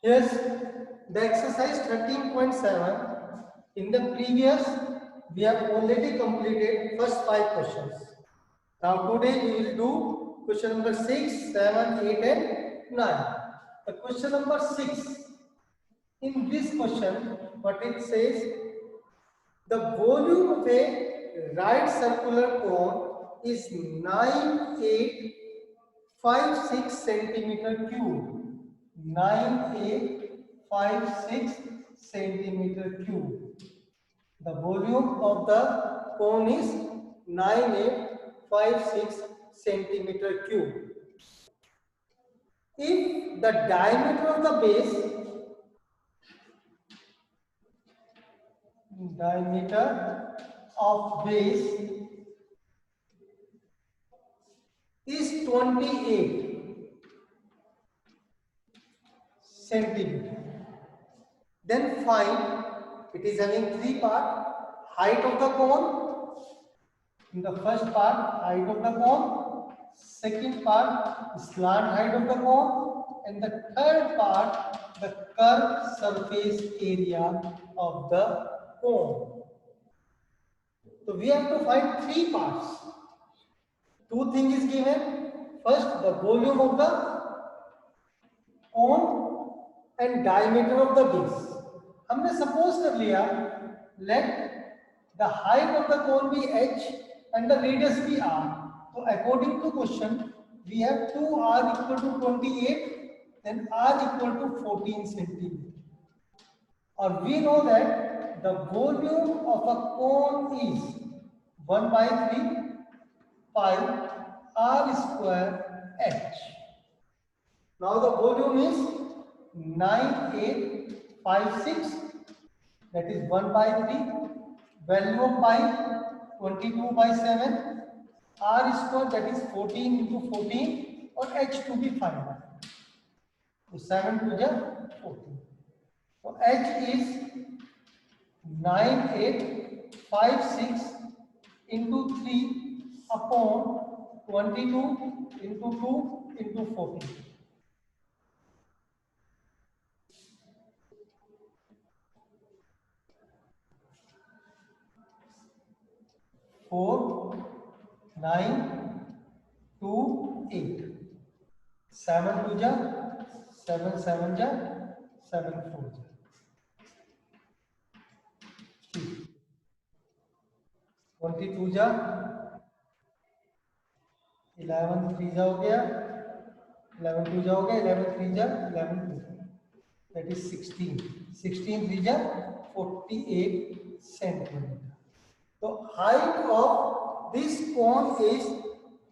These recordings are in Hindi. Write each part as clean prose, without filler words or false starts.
Yes, the exercise 13.7. In the previous, we have already completed first 5 questions. Now today we will do question number 6, 7, 8 and 9. The question number 6. In this question, what it says, the volume of a right circular cone is 9856 centimeter cube. 9856 centimeter cube. The volume of the cone is 9856 centimeter cube. If the diameter of the base is 28 centimeter, then find, it is having 3 parts, height of the cone. In the first part, height of the cone, second part, slant height of the cone, and the third part, the curved surface area of the cone. So we have to find 3 parts. 2 things is given. First, the volume of the cone and diameter of the base. हमने suppose कर लिया, let the height of the cone be h and the radius be r. So according to question, we have 2r equal to 28, then r equal to 14 centimeter. Or we know that the volume of a cone is 1 by 3 pi r square h. Now the volume is 9856, that is 1 by 3, value of pi 22 by 7, r square that is 14 into 14, or h to be found. So 7 to the 14. So h is 9856 into 3 upon 22 into 2 into 14. 4, 9, 2, 8. 7 to the 7, 7 ja 7 4 ja. 22 जा 11 3 जा हो गया, 11 2 जा हो गया, 11 3 जा 11 2, that is 16, 16 3 जा 48 centimeter. So height of this cone is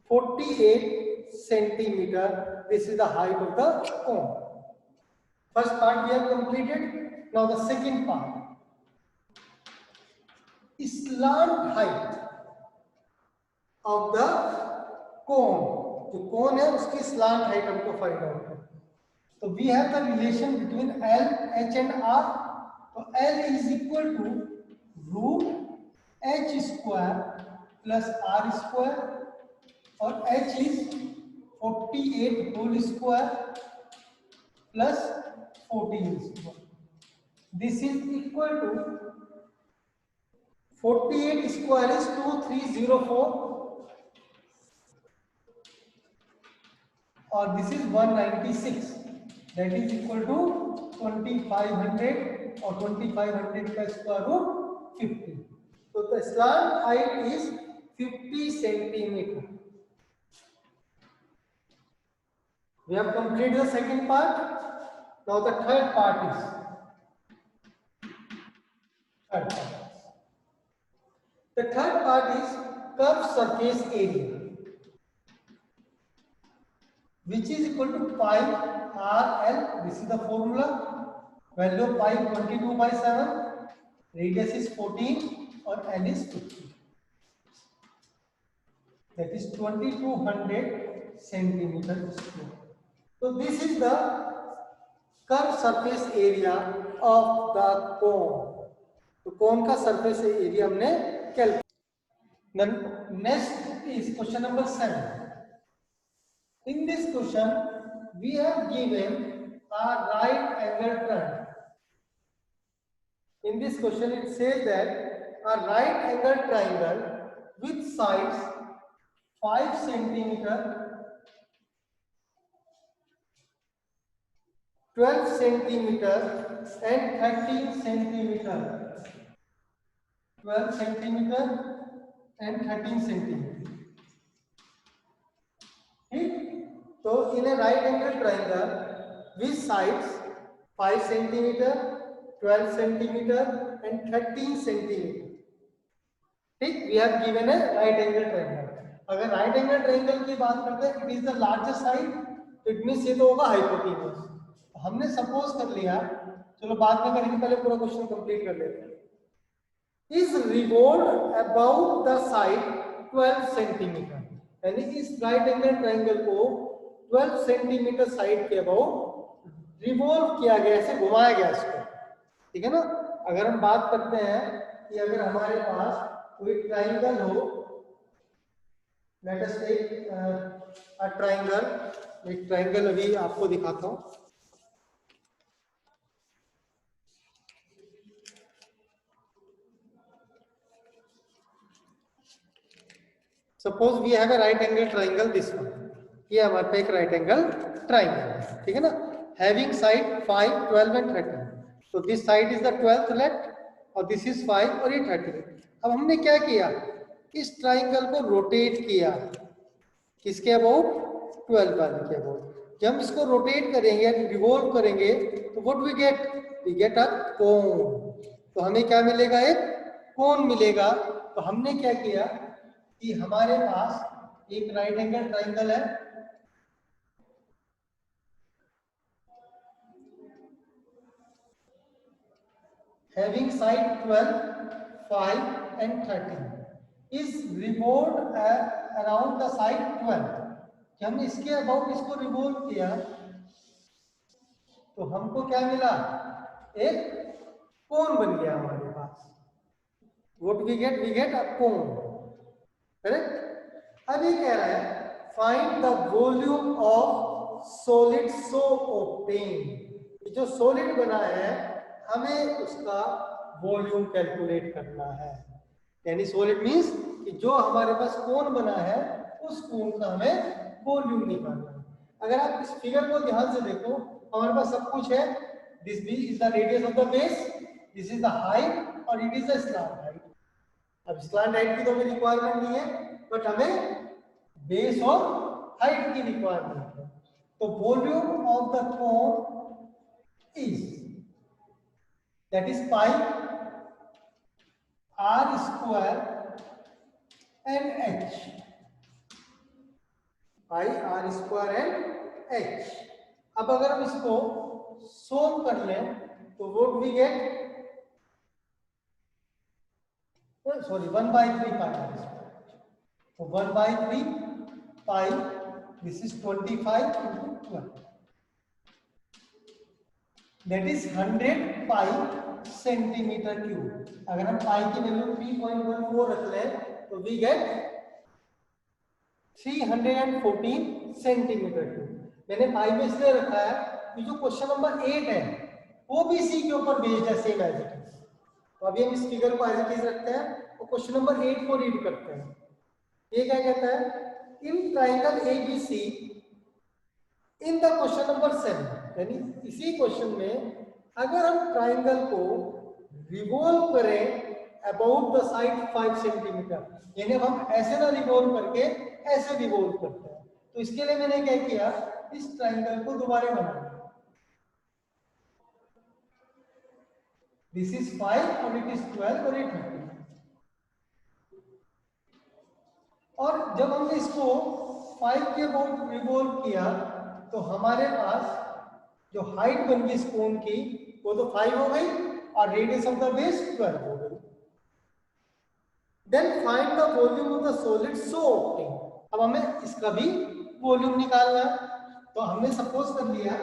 48 centimeter. This is the height of the cone. First part we have completed. Now the second part, slant height of the cone. जो cone है उसकी slant height हमको find out है. So we have the relation between L, H and R. So L is equal to root H square plus R square, or H is 48 whole square plus 14 square. This is equal to 48 square is 2304, or this is 196, that is equal to 2500, or 2500 plus square root 50. So the slant height is 50 centimeter. We have completed the second part. Now the third part is the third part is curved surface area, which is equal to pi RL. This is the formula. Value of pi 22 by 7, radius is 14, or L is 50. That is 2200 centimeter square. So this is the curved surface area of the cone. तो cone का surface area हमने calculate. Then next is question number 7. In this question, we have given a right angle triangle. In this question it says that a right angle triangle with sides 5 centimeter, 12 centimeter and 13 centimeter, 12 centimeter and 13 centimeter. ठीक, तो in a right angle triangle with sides 5 centimeter, 12 centimeter and 13 centimeter. ठीक, we have given a right angle triangle. अगर right angle triangle की बात करते हैं, it is the largest side, it means ये तो होगा hypotenuse. हमने सपोज कर लिया, चलो बाद में करेंगे, पहले पूरा क्वेश्चन कंप्लीट कर लेते हैं. Is revolved about the side 12 centimeter, यानी इस right angle triangle को 12 सेंटीमीटर साइड के अबाउट रिवॉल्व किया गया, ऐसे घुमाया गया इसको. ठीक है ना. अगर हम बात करते हैं कि अगर हमारे पास कोई ट्राइंगल हो, let us take a triangle. एक ट्राइंगल अभी आपको दिखाता हूं. Suppose we have a right angle triangle, this one. ये हमारे पे एक राइट एंगल ट्राइंगल है. ठीक है ना. Having side 5, 12 and 13. तो this side is the 12th let और दिस इज 5 और ये 13. अब हमने क्या किया, इस ट्राइंगल को रोटेट किया. किसके अबाउट, 12 वाले के अबाउट. जब हम इसको रोटेट करेंगे, रिवॉल्व करेंगे, तो व्हाट वी गेट अ कोन. तो हमें क्या मिलेगा, एक कोन मिलेगा. तो हमने क्या किया कि हमारे पास एक राइट एंगल ट्राइंगल है, having side 12, 5 and 13 is revolved around the side 12. जब हमने इसके अबाउट इसको रिवॉल्व किया तो हमको क्या मिला, एक कोन बन गया हमारे पास. What we get a cone. Correct. अब ये कह रहा है find the volume of solid so obtained. जो सॉलिड बना है हमें उसका वॉल्यूम कैलकुलेट करना है. यानी सॉलिड मींस कि जो हमारे पास कोन बना है उस कोन का हमें वॉल्यूम निकालना है. अगर आप इस फिगर को ध्यान से देखो, हमारे पास सब कुछ है. This B is the radius of the base, this is the height और it is the slant height. अब स्लांट हाइट की तो हमें रिक्वायरमेंट नहीं है, बट हमें बेस और हाइट की रिक्वायरमेंट है. तो volume of the cone is, that is pi r square and h. pi r square and h. अब अगर हम इसको सोल्व कर लें तो what we get, sorry 1/3 pi r square. तो 1/3 pi, this is 25 into 12, that is 100 pi centimetre cube. अगर हम पाई की वैल्यू 3.14 रख लें तो वी गेट 314 सेंटीमीटर क्यूब. मैंने पाई में इसलिए रखा है कि जो क्वेश्चन नंबर 8 है वो भी इसी के ऊपर बेस्ड है, सेम एज इट इज. तो अभी हम इस फिगर को एज इट इज रखते हैं और क्वेश्चन नंबर 8 को रीड करते हैं. ये क्या कहता है, in triangle ABC in the question number 7. यानी इसी क्वेश्चन में अगर हम ट्राइंगल को रिवॉल्व करें अबाउट द साइड 5 सेंटीमीटर, यानी हम ऐसे ना रिवॉल्व करके ऐसे रिवॉल्व करते हैं, तो इसके लिए मैंने क्या किया, इस ट्राइंगल को दोबारा बनाया. दिस इज 5 और इट इज 12 और ये 13. और जब हमने इसको 5 के अबाउट रिवॉल्व किया तो हमारे पास जो हाइट बन गई इस कोन की वो तो 5 हो गई और रेडियस ऑफ द बेस 12 हो गई. Then find the volume of the solid so obtained. अब हमें इसका भी वॉल्यूम निकालना है. तो हमने सपोज कर लिया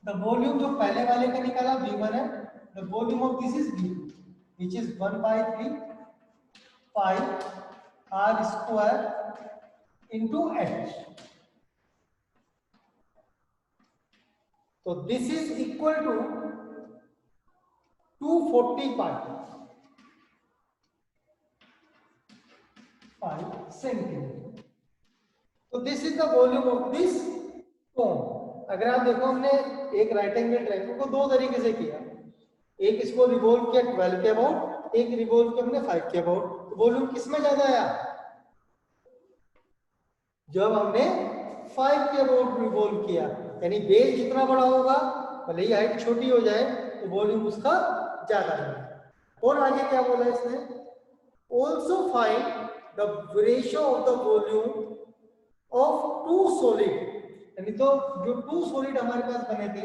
द वॉल्यूम जो पहले वाले का निकाला v1 है, the volume of this is v2 which is 1/3 pi r square into h. तो this is equal to 240 pi centimetre. तो this is the volume of this cone. अगर आप देखो हमने एक राइट एंगल ट्रायंगल को दो तरीके से किया, एक इसको रिवॉल्व किया 12 के अबाउट, एक रिवॉल्व किया हमने 5 के अबाउट। तो वॉल्यूम किसमें ज्यादा आया? जब हमने 5 के अबाउट रिवॉल्व किया, यानी बेस जितना बड़ा होगा भले ही हाइट छोटी हो जाए तो वॉल्यूम उसका ज्यादा है। और आगे क्या बोला इसने? Also find the ratio of the volume of two solid, यानी तो जो टू सॉलिड हमारे पास बने थे,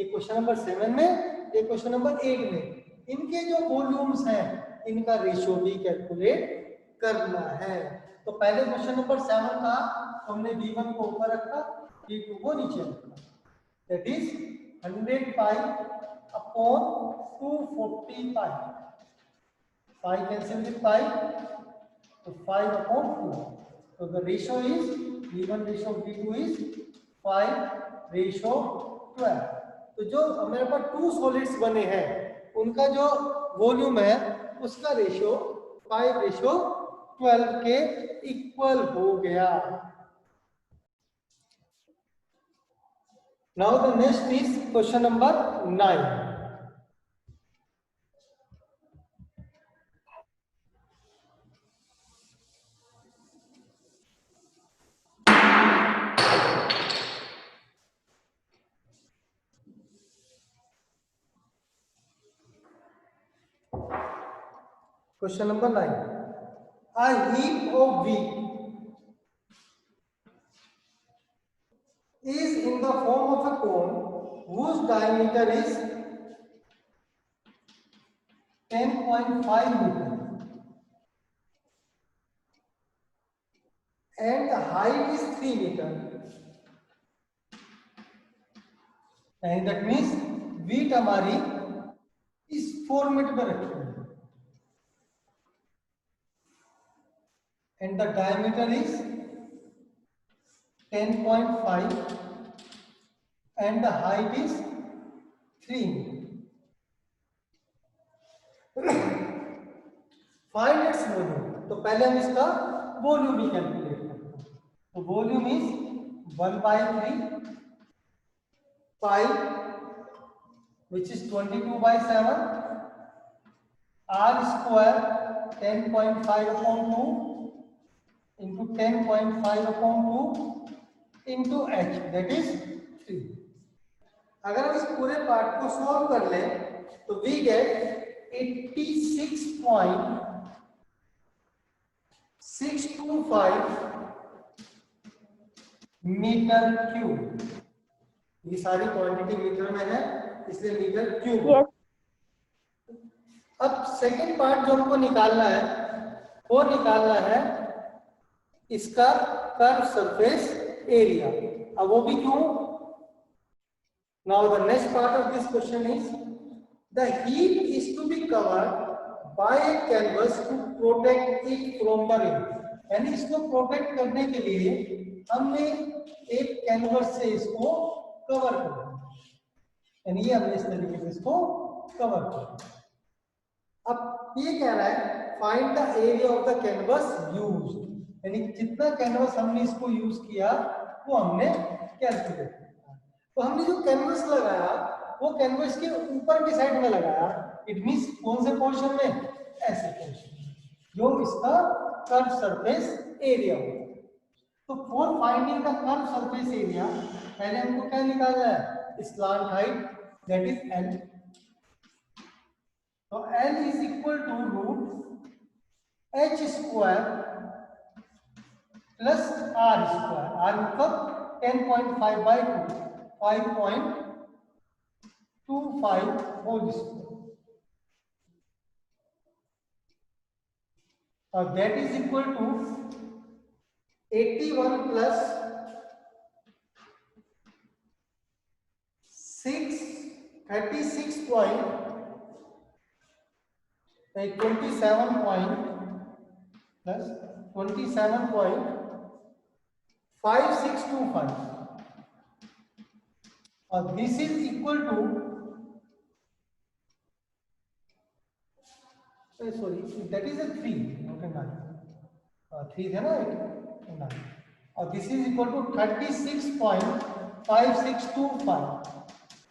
एक क्वेश्चन नंबर 7 में, एक क्वेश्चन नंबर 8 में, इनके जो वॉल्यूम्स हैं इनका रेशियो भी कैलकुलेट करना है। तो पहले क्वेश्चन नंबर 7 था, हमने V1 को ऊपर रखा, V2 को नीचे रखा, that is 100 pi upon 240 pi, 5 cancel with pi, तो 5 अपॉन 2। तो the ratio is V1 ratio V2 is 5 ratio 12। तो जो हमारे पास टू सॉलिड्स बने हैं उनका जो वॉल्यूम है उसका रेशियो 5 रेशियो 12 के इक्वल हो गया। Now the next is question number 9। Question number 9. A heap of wheat is in the form of a cone whose diameter is 10.5 meter and the height is 3 meter. And that means wheat हमारी इस फॉर्मेट में रखी है and the diameter is 10.5 and the height is 3 meter. Find its volume. तो पहले हम इसका वॉल्यूम भी कैलकुलेट करते हैं। तो volume is 1/3 pi which is 22/7 r square 10.5 upon 2 into 10.5 upon 2 into h, that is 3। अगर हम इस पूरे पार्ट को सॉल्व कर ले तो we get 86.625 मीटर क्यूब। ये सारी क्वांटिटी मीटर में है इसलिए मीटर क्यूब। yes. अब सेकंड पार्ट जो हमको निकालना है वो निकालना है इसका कर्व सरफेस एरिया। अब वो भी क्यों? Now the next part of this question is the heap is to be covered by a canvas to protect it from the rain. यानी इसको प्रोटेक्ट करने के लिए हमने एक कैनवस से इसको कवर करना, यानी ये हमने इस तरीके से इसको कवर किया। अब ये कह रहा है find the area of the canvas used, यानी जितना कैनवस हमने इसको यूज किया वो हमने कैलकुलेट किया। तो हमने जो कैनवस लगाया वो कैनवस के ऊपर की साइड में लगाया, इट मींस कौन से पोर्शन में? ऐसे पोर्शन जो इसका कर्व सरफेस एरिया हो। तो for finding the curve surface area पहले हमको क्या निकालना है? Slant height, that is L। तो L is equal to root h square plus r square. r मतलब 10.5/2, 5.25 होल स्क्वायर, और that is equal to 81 plus 27.5625 और this is equal to, sorry that is a 3 not a 9, 3 है ना 9, और दिस इज इक्वल टू 36.5625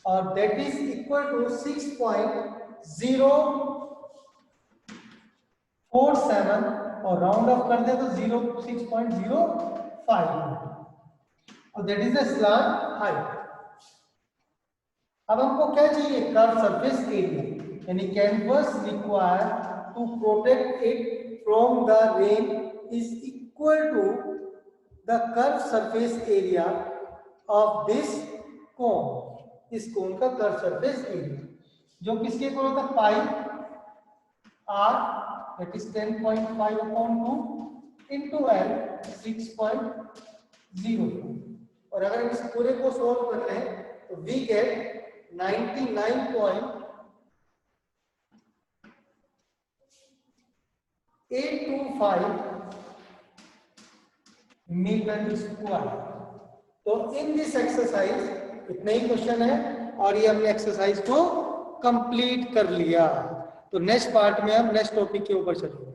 और दैट इज इक्वल टू 6.047 और राउंड ऑफ कर दे तो 6.05 और that is the slant height. अब हमको क्या चाहिए, कर्व सरफेस एरिया, यानी canvas require to protect it from the rain is equal to the curve surface area of this cone, इस कोन का कर्व सरफेस एरिया जो किसके इक्वल होता है, pi R that is 10.5/2 into L 6.04 और अगर हम इस पूरे को सॉल्व कर लें तो वी गेट 99.825 मीटर स्क्वायर। तो इन दिस एक्सरसाइज इतने ही क्वेश्चन है और ये हमने एक्सरसाइज को कंप्लीट कर लिया। तो नेक्स्ट पार्ट में हम नेक्स्ट टॉपिक के ऊपर चलेंगे।